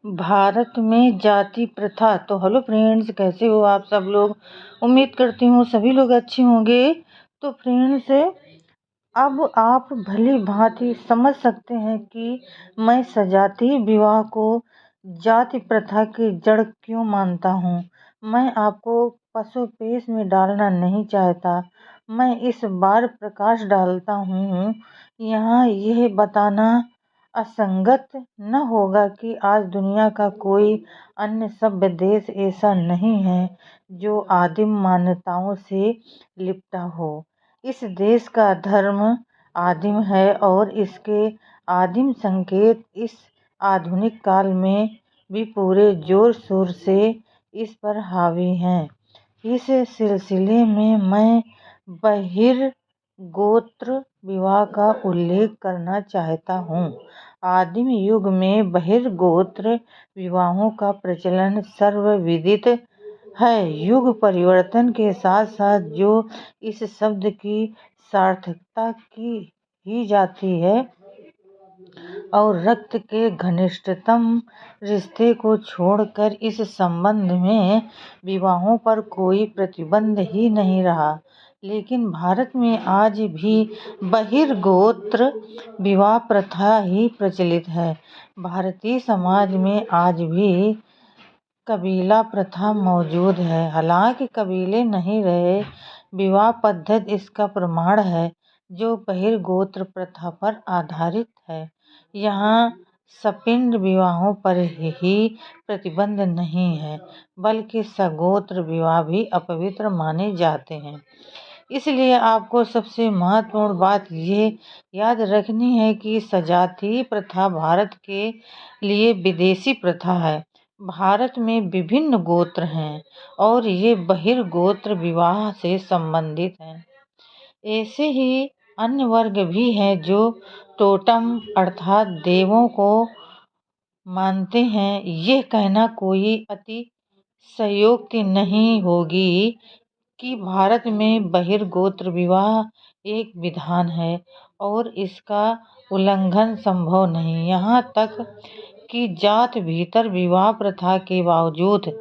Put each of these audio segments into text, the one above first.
भारत में जाति प्रथा। तो हेलो फ्रेंड्स, कैसे हो आप सब लोग। उम्मीद करती हूँ सभी लोग अच्छे होंगे। तो फ्रेंड्स, अब आप भली भांति समझ सकते हैं कि मैं सजातीय विवाह को जाति प्रथा की जड़ क्यों मानता हूँ। मैं आपको पसोपेश में डालना नहीं चाहता। मैं इस बार प्रकाश डालता हूँ। यहाँ यह बताना असंगत न होगा कि आज दुनिया का कोई अन्य सभ्य देश ऐसा नहीं है जो आदिम मान्यताओं से लिपटा हो। इस देश का धर्म आदिम है और इसके आदिम संकेत इस आधुनिक काल में भी पूरे जोर शोर से इस पर हावी हैं। इस सिलसिले में मैं बहिर्गोत्र विवाह का उल्लेख करना चाहता हूँ। आदिम युग में बहिर्गोत्र विवाहों का प्रचलन सर्वविदित है। युग परिवर्तन के साथ साथ जो इस शब्द की सार्थकता की ही जाती है और रक्त के घनिष्ठतम रिश्ते को छोड़कर इस संबंध में विवाहों पर कोई प्रतिबंध ही नहीं रहा। लेकिन भारत में आज भी बहिर्गोत्र विवाह प्रथा ही प्रचलित है। भारतीय समाज में आज भी कबीला प्रथा मौजूद है। हालांकि कबीले नहीं रहे, विवाह पद्धति इसका प्रमाण है जो बहिर्गोत्र प्रथा पर आधारित है। यहाँ सपिंड विवाहों पर ही प्रतिबंध नहीं है, बल्कि सगोत्र विवाह भी अपवित्र माने जाते हैं। इसलिए आपको सबसे महत्वपूर्ण बात ये याद रखनी है कि सजातीय प्रथा भारत के लिए विदेशी प्रथा है। भारत में विभिन्न गोत्र हैं और ये बहिर्गोत्र विवाह से संबंधित हैं। ऐसे ही अन्य वर्ग भी हैं जो टोटम अर्थात देवों को मानते हैं। यह कहना कोई अतिशयोक्ति नहीं होगी कि भारत में बहिर्गोत्र विवाह एक विधान है और इसका उल्लंघन संभव नहीं। यहाँ तक कि जात भीतर विवाह प्रथा के बावजूद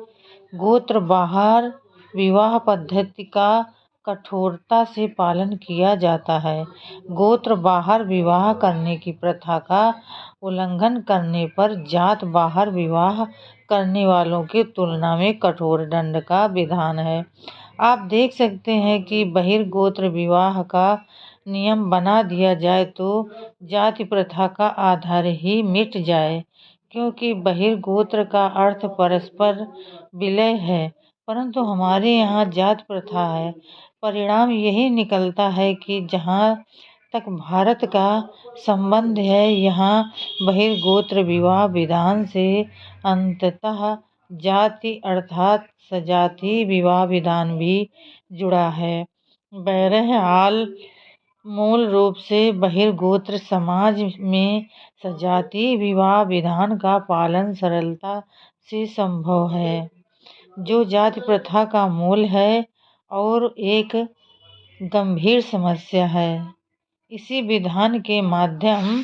गोत्र बाहर विवाह पद्धति का कठोरता से पालन किया जाता है। गोत्र बाहर विवाह करने की प्रथा का उल्लंघन करने पर जात बाहर विवाह करने वालों की तुलना में कठोर दंड का विधान है। आप देख सकते हैं कि बहिर्गोत्र विवाह का नियम बना दिया जाए तो जाति प्रथा का आधार ही मिट जाए, क्योंकि बहिर्गोत्र का अर्थ परस्पर विलय है, परंतु हमारे यहाँ जाति प्रथा है। परिणाम यही निकलता है कि जहाँ तक भारत का संबंध है, यहाँ बहिर्गोत्र विवाह विधान से अंततः जाति अर्थात सजातीय विवाह विधान भी जुड़ा है। बहरहाल मूल रूप से बहिर्गोत्र समाज में सजातीय विवाह विधान का पालन सरलता से संभव है, जो जाति प्रथा का मूल है और एक गंभीर समस्या है। इसी विधान के माध्यम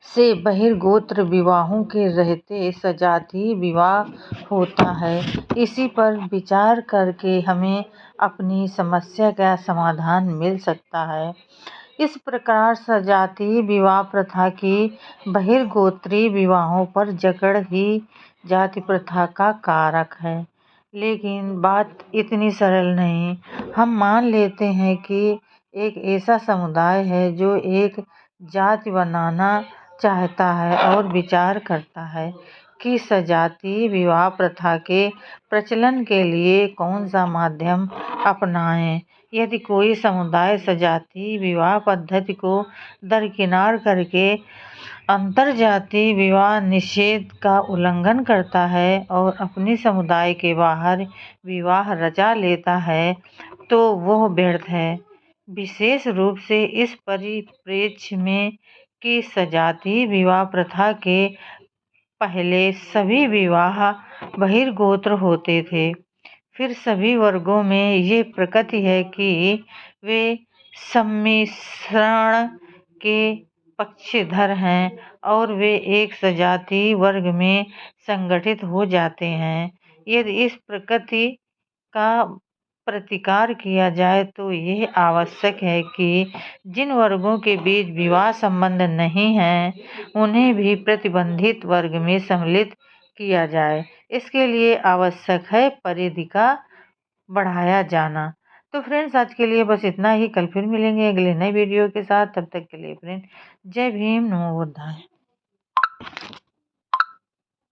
से बहिर्गोत्र विवाहों के रहते सजातीय विवाह होता है। इसी पर विचार करके हमें अपनी समस्या का समाधान मिल सकता है। इस प्रकार सजातीय विवाह प्रथा की बहिर्गोत्रीय विवाहों पर जकड़ ही जाति प्रथा का कारक है। लेकिन बात इतनी सरल नहीं। हम मान लेते हैं कि एक ऐसा समुदाय है जो एक जाति बनाना चाहता है और विचार करता है कि सजातीय विवाह प्रथा के प्रचलन के लिए कौन सा माध्यम अपनाएं। यदि कोई समुदाय सजातीय विवाह पद्धति को दरकिनार करके अंतरजातीय विवाह निषेध का उल्लंघन करता है और अपने समुदाय के बाहर विवाह रचा लेता है, तो वह व्यर्थ है। विशेष रूप से इस परिप्रेक्ष्य में कि सजातीय विवाह प्रथा के पहले सभी विवाह बहिर्गोत्र होते थे, फिर सभी वर्गों में ये प्रकृति है कि वे सम्मिश्रण के पक्षधर हैं और वे एक सजाति वर्ग में संगठित हो जाते हैं। यदि इस प्रकृति का प्रतिकार किया जाए तो यह आवश्यक है कि जिन वर्गों के बीच विवाह संबंध नहीं है उन्हें भी प्रतिबंधित वर्ग में सम्मिलित किया जाए। इसके लिए आवश्यक है परिधि का बढ़ाया जाना। तो फ्रेंड्स, आज के लिए बस इतना ही। कल फिर मिलेंगे अगले नए वीडियो के साथ। तब तक के लिए फ्रेंड, जय भीम, नमो बुद्धाय।